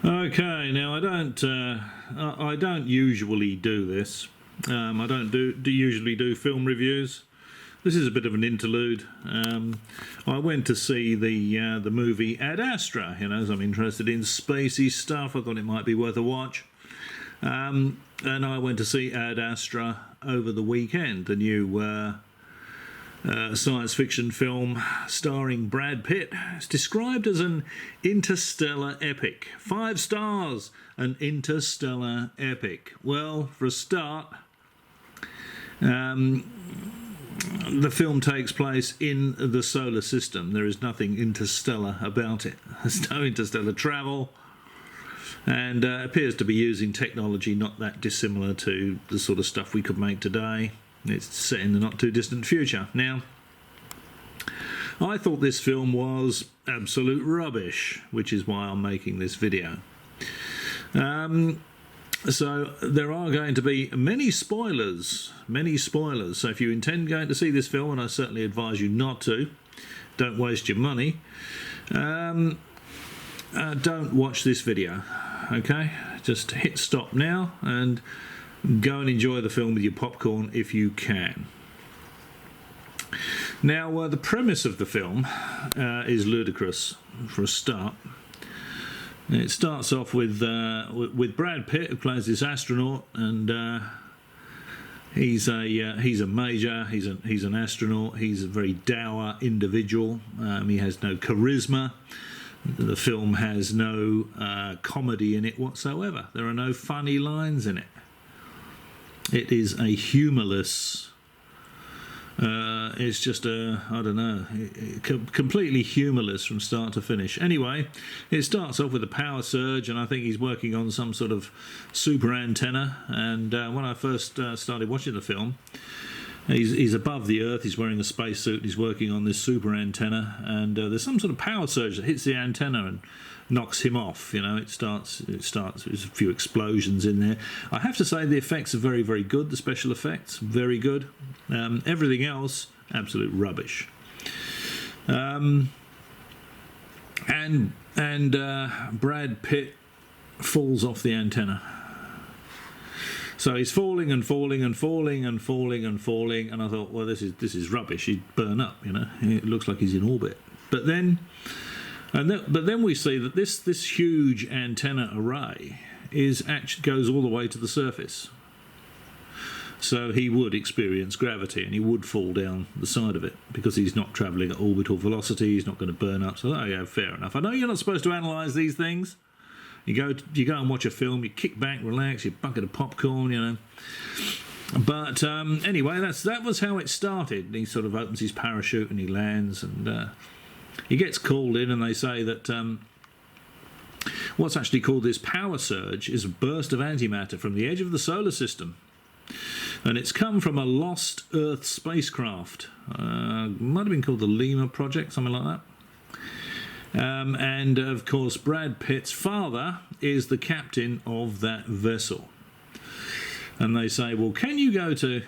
Okay, now I don't usually do this. I don't usually do film reviews. This is a bit of an interlude. I went to see the movie Ad Astra. As I'm interested in spacey stuff, I thought it might be worth a watch. And I went to see Ad Astra over the weekend, the new science fiction film starring Brad Pitt. It's described as an interstellar epic. 5 stars, an interstellar epic. Well, for a start, the film takes place in the solar system. There is nothing interstellar about it. There's no interstellar travel, and appears to be using technology not that dissimilar to the sort of stuff we could make today. It's set in the not too distant future. Now, I thought this film was absolute rubbish, which is why I'm making this video. So there are going to be many spoilers. So if you intend going to see this film, and I certainly advise you not to, don't waste your money, don't watch this video, okay? Just hit stop now and go and enjoy the film with your popcorn if you can. Now, the premise of the film is ludicrous for a start. It starts off with Brad Pitt, who plays this astronaut, and he's a major. He's an astronaut. He's a very dour individual. He has no charisma. The film has no comedy in it whatsoever. There are no funny lines in it. It is a humourless. It's just completely humourless from start to finish. Anyway, it starts off with a power surge, and I think he's working on some sort of super antenna. And when I first started watching the film, he's above the Earth. He's wearing a spacesuit. He's working on this super antenna, and there's some sort of power surge that hits the antenna and knocks him off. It starts. There's a few explosions in there. I have to say the effects are very, very good. The special effects, very good. Everything else, absolute rubbish. And Brad Pitt falls off the antenna. So he's falling and falling and falling and falling and falling, and I thought, well, this is rubbish. He'd burn up. It looks like he's in orbit. But then we see that this huge antenna array goes all the way to the surface. So he would experience gravity, and he would fall down the side of it because he's not travelling at orbital velocity. He's not going to burn up. So yeah, fair enough. I know you're not supposed to analyse these things. You go and watch a film. You kick back, relax. You bucket of popcorn, But anyway, that was how it started. He sort of opens his parachute and he lands, and he gets called in, and they say that what's actually called this power surge is a burst of antimatter from the edge of the solar system. And it's come from a lost Earth spacecraft. Might have been called the Lemur Project, something like that. And of course, Brad Pitt's father is the captain of that vessel. And they say, well, can you go to...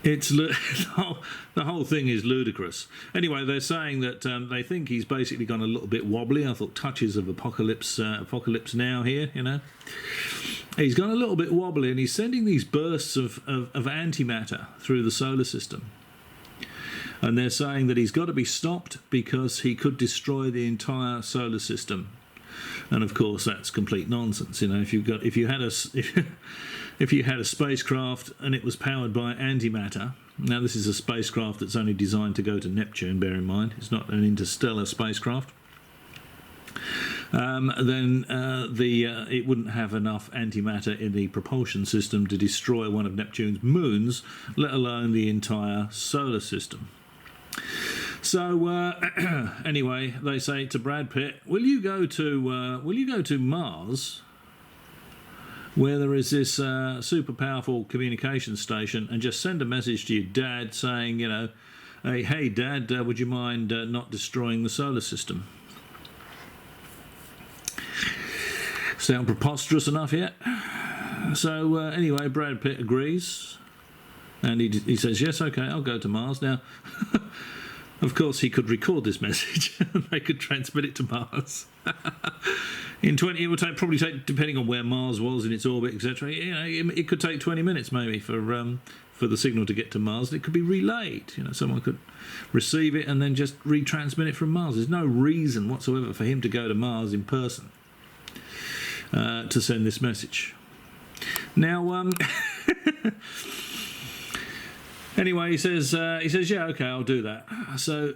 The whole thing is ludicrous. Anyway, they're saying that they think he's basically gone a little bit wobbly. I thought touches of apocalypse now here, He's gone a little bit wobbly, and he's sending these bursts of antimatter through the solar system. And they're saying that he's got to be stopped because he could destroy the entire solar system. And of course, that's complete nonsense. If you had a spacecraft and it was powered by antimatter. Now, this is a spacecraft that's only designed to go to Neptune. Bear in mind, it's not an interstellar spacecraft. Then it wouldn't have enough antimatter in the propulsion system to destroy one of Neptune's moons, let alone the entire solar system. So anyway, they say to Brad Pitt, "Will you go to Mars, where there is this super powerful communication station, and just send a message to your dad saying, hey Dad, would you mind not destroying the solar system?" Sound preposterous enough yet? So anyway, Brad Pitt agrees, and he says, yes, okay, I'll go to Mars. Now, Of course, he could record this message and they could transmit it to Mars. In 20, it would probably take, depending on where Mars was in its orbit, etc. You know, it could take 20 minutes maybe for the signal to get to Mars. It could be relayed. You know, someone could receive it and then just retransmit it from Mars. There's no reason whatsoever for him to go to Mars in person to send this message. Now, anyway, he says, yeah, okay, I'll do that. So,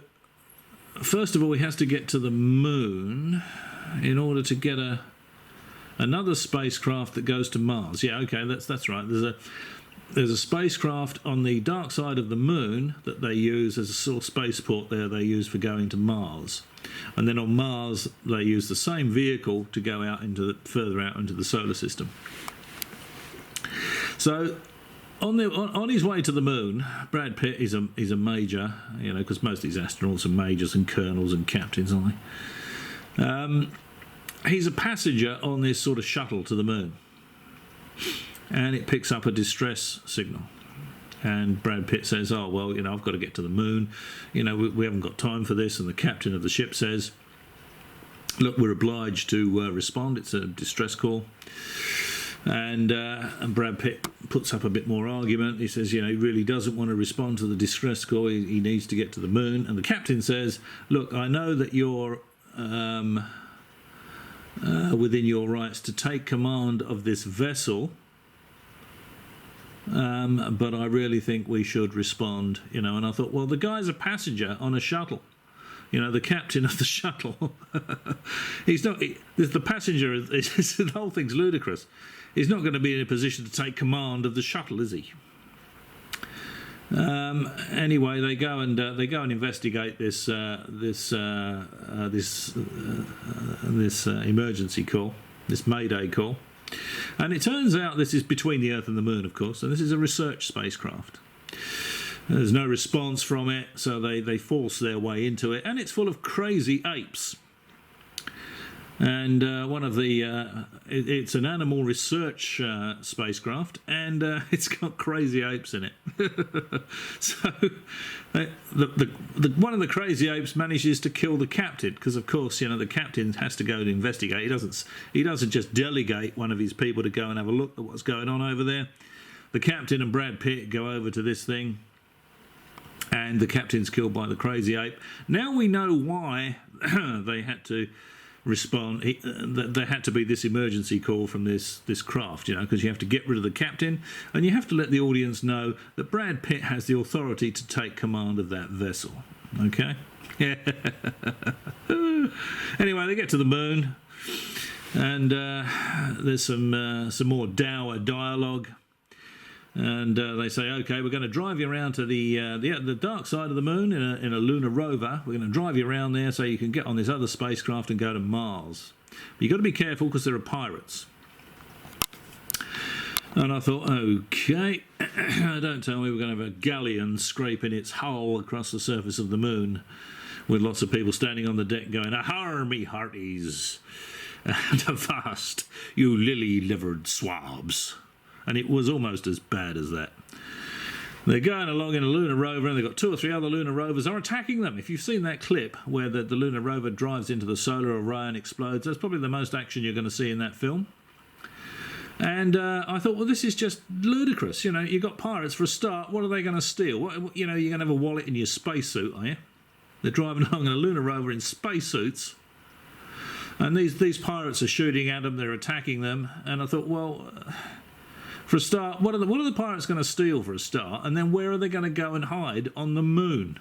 first of all, he has to get to the moon in order to get another spacecraft that goes to Mars. Yeah, okay, that's right. There's a spacecraft on the dark side of the moon that they use as a sort of spaceport there they use for going to Mars. And then on Mars, they use the same vehicle to go out further out into the solar system. So, on his way to the moon, Brad Pitt is a major, you know, because most of these astronauts are majors and colonels and captains, aren't they? He's a passenger on this sort of shuttle to the moon, and it picks up a distress signal. And Brad Pitt says, "Oh well, you know, I've got to get to the moon. You know, we haven't got time for this." And the captain of the ship says, "Look, we're obliged to respond. It's a distress call." And Brad Pitt puts up a bit more argument. He says, you know, he really doesn't want to respond to the distress call. He needs to get to the moon. And the captain says, look, I know that you're within your rights to take command of this vessel, but I really think we should respond, you know. And I thought, well, the guy's a passenger on a shuttle. You know, the captain of the shuttle. He's not. The passenger. The whole thing's ludicrous. He's not going to be in a position to take command of the shuttle, is he? Anyway, they go and investigate this emergency call, this Mayday call, and it turns out this is between the Earth and the Moon, of course, and this is a research spacecraft. There's no response from it, so they force their way into it, and it's full of crazy apes. And one of the it's an animal research spacecraft, and it's got crazy apes in it. So one of the crazy apes manages to kill the captain, because of course, you know, the captain has to go to investigate. He doesn't just delegate one of his people to go and have a look at what's going on over there. The captain and Brad Pitt go over to this thing, and the captain's killed by the crazy ape. Now we know why they had to respond. There had to be this emergency call from this craft, you know, because you have to get rid of the captain, and you have to let the audience know that Brad Pitt has the authority to take command of that vessel. Okay? Anyway, they get to the moon, and there's some more dour dialogue. And they say, okay, we're going to drive you around to the dark side of the moon in a lunar rover. We're going to drive you around there so you can get on this other spacecraft and go to Mars. But you've got to be careful because there are pirates. And I thought, okay, don't tell me we're going to have a galleon scraping its hull across the surface of the moon with lots of people standing on the deck going, "Ahar, me hearties, and avast, you lily-livered swabs." And it was almost as bad as that. They're going along in a lunar rover, and they've got 2 or 3 other lunar rovers are attacking them. If you've seen that clip where the lunar rover drives into the solar array and explodes, that's probably the most action you're going to see in that film. And I thought, well, this is just ludicrous. You know, you've got pirates for a start. What are they going to steal? You know, you're going to have a wallet in your spacesuit, are you? They're driving along in a lunar rover in spacesuits. And these pirates are shooting at them. They're attacking them. And I thought, well, for a start, what are the pirates going to steal for a start? And then where are they going to go and hide on the moon?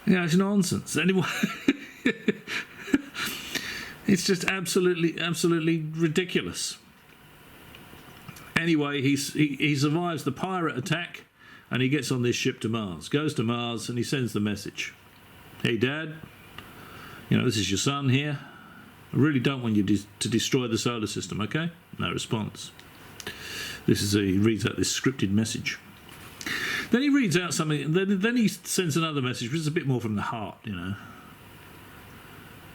Yeah, it's nonsense. Anyway, it's just absolutely ridiculous. Anyway, he survives the pirate attack, and he gets on this ship to Mars. Goes to Mars, and he sends the message. Hey, Dad, you know, this is your son here. I really don't want you to destroy the solar system, okay? No response. He reads out this scripted message. Then he reads out something, then he sends another message, which is a bit more from the heart, you know.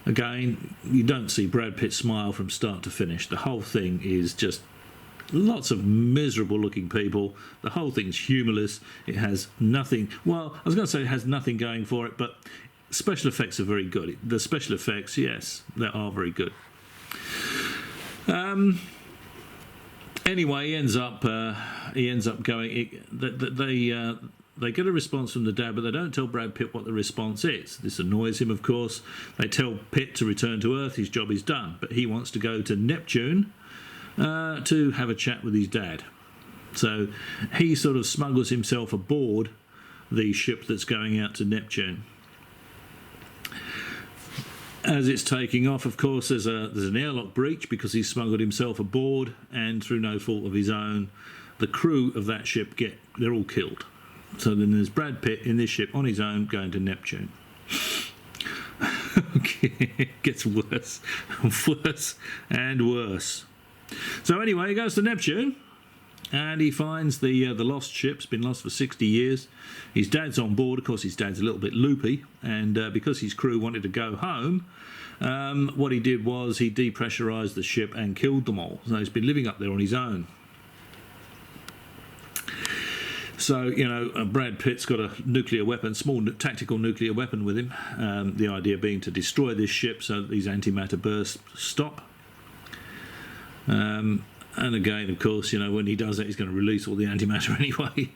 Again, you don't see Brad Pitt smile from start to finish. The whole thing is just Lots of miserable looking people. The whole thing's humourless. It has nothing, well, I was going to say it has nothing going for it, but special effects are very good. The special effects, yes, they are very good. Anyway, he ends up going. They get a response from the dad, but they don't tell Brad Pitt what the response is. This annoys him, of course. They tell Pitt to return to Earth. His job is done, but he wants to go to Neptune to have a chat with his dad. So he sort of smuggles himself aboard the ship that's going out to Neptune. As it's taking off, of course, there's an airlock breach because he's smuggled himself aboard, and through no fault of his own, the crew of that ship they're all killed. So then there's Brad Pitt in this ship on his own going to Neptune. Okay, it gets worse and worse and worse. So anyway, he goes to Neptune, and he finds the lost ship's been lost for 60 years. His dad's on board. Of course, his dad's a little bit loopy, and because his crew wanted to go home, what he did was he depressurised the ship and killed them all. So he's been living up there on his own. So, Brad Pitt's got a nuclear weapon, small tactical nuclear weapon with him. The idea being to destroy this ship so that these antimatter bursts stop. And again, of course, when he does that, he's going to release all the antimatter anyway.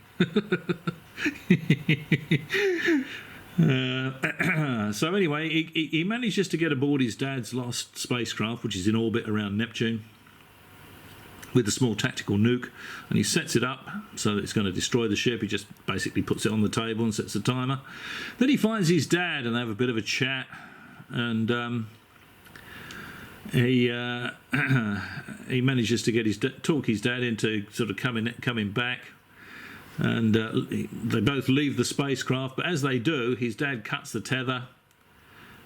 So anyway, he manages to get aboard his dad's lost spacecraft, which is in orbit around Neptune, with a small tactical nuke, and he sets it up so that it's going to destroy the ship. He just basically puts it on the table and sets a timer. Then he finds his dad, and they have a bit of a chat, and he manages to get talk his dad into sort of coming back, and they both leave the spacecraft. But as they do, his dad cuts the tether,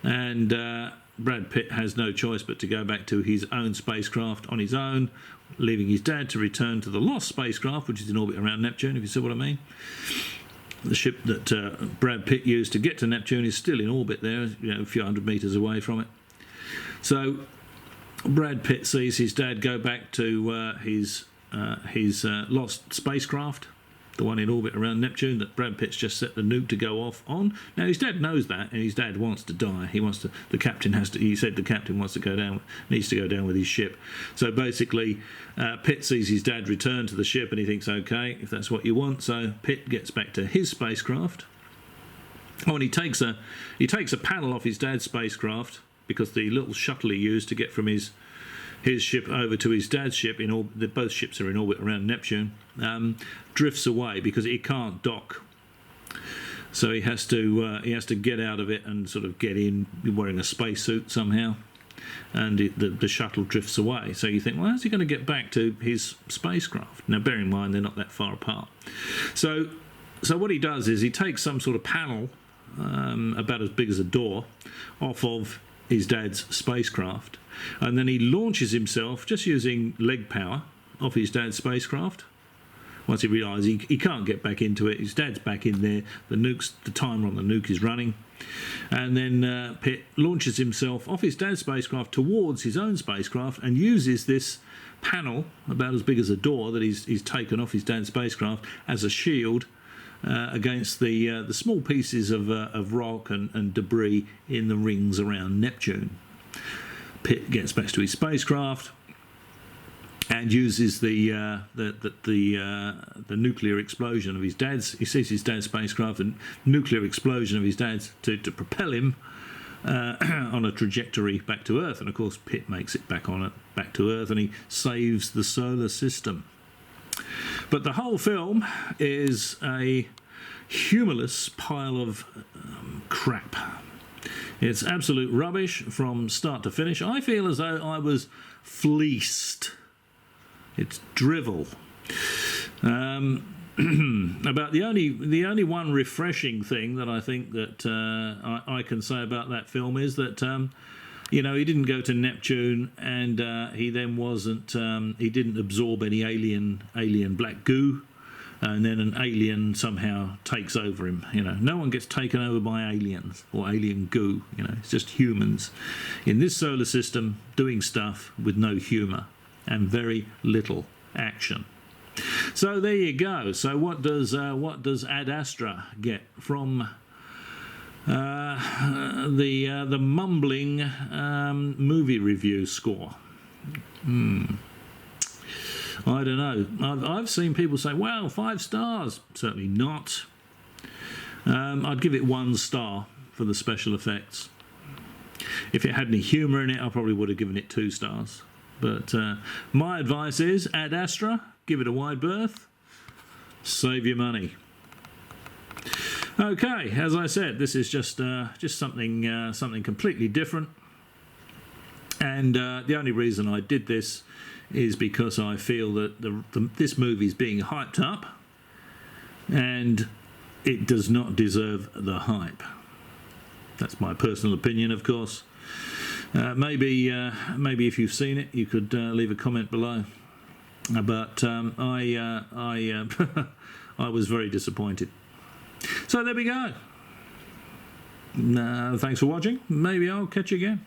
and Brad Pitt has no choice but to go back to his own spacecraft on his own, leaving his dad to return to the lost spacecraft, which is in orbit around Neptune, if you see what I mean. The ship that Brad Pitt used to get to Neptune is still in orbit there, a few hundred metres away from it. So Brad Pitt sees his dad go back to his lost spacecraft, the one in orbit around Neptune that Brad Pitt's just set the nuke to go off on. Now his dad knows that, and his dad wants to die. He said the captain wants to go down, needs to go down with his ship. So basically, Pitt sees his dad return to the ship, and he thinks, okay, if that's what you want. So Pitt gets back to his spacecraft. Oh, and he takes a panel off his dad's spacecraft, because the little shuttle he used to get from his ship over to his dad's ship, both ships are in orbit around Neptune, drifts away because it can't dock. So he has to get out of it and sort of get in wearing a spacesuit somehow, and the shuttle drifts away. So you think, well, how's he going to get back to his spacecraft? Now, bear in mind they're not that far apart. So what he does is he takes some sort of panel about as big as a door off of his dad's spacecraft, and then he launches himself just using leg power off his dad's spacecraft. Once he realises he can't get back into it, his dad's back in there, the timer on the nuke is running, and then Pitt launches himself off his dad's spacecraft towards his own spacecraft and uses this panel about as big as a door that he's taken off his dad's spacecraft as a shield against the small pieces of rock and debris in the rings around Neptune. Pitt gets back to his spacecraft and uses the nuclear explosion of his dad's. He sees his dad's spacecraft and nuclear explosion of his dad's to propel him on a trajectory back to Earth. And of course, Pitt makes it back to Earth, and he saves the solar system. But the whole film is a humourless pile of crap. It's absolute rubbish from start to finish. I feel as though I was fleeced. It's drivel. About the only one refreshing thing that I think that I can say about that film is that he didn't go to Neptune, and he then wasn't. He didn't absorb any alien black goo, and then an alien somehow takes over him. No one gets taken over by aliens or alien goo. It's just humans in this solar system doing stuff with no humour and very little action. So there you go. So what does Ad Astra get from the mumbling movie review score? I don't know. I've seen people say, well, 5 stars. Certainly not. I'd give it 1 star for the special effects. If it had any humour in it, I probably would have given it 2 stars. But my advice is, Ad Astra, give it a wide berth. Save your money. Okay, as I said, this is just something completely different. And the only reason I did this is because I feel that this movie is being hyped up, and it does not deserve the hype. That's my personal opinion, of course. Maybe if you've seen it, you could leave a comment below. But I was very disappointed. So there we go. Thanks for watching. Maybe I'll catch you again.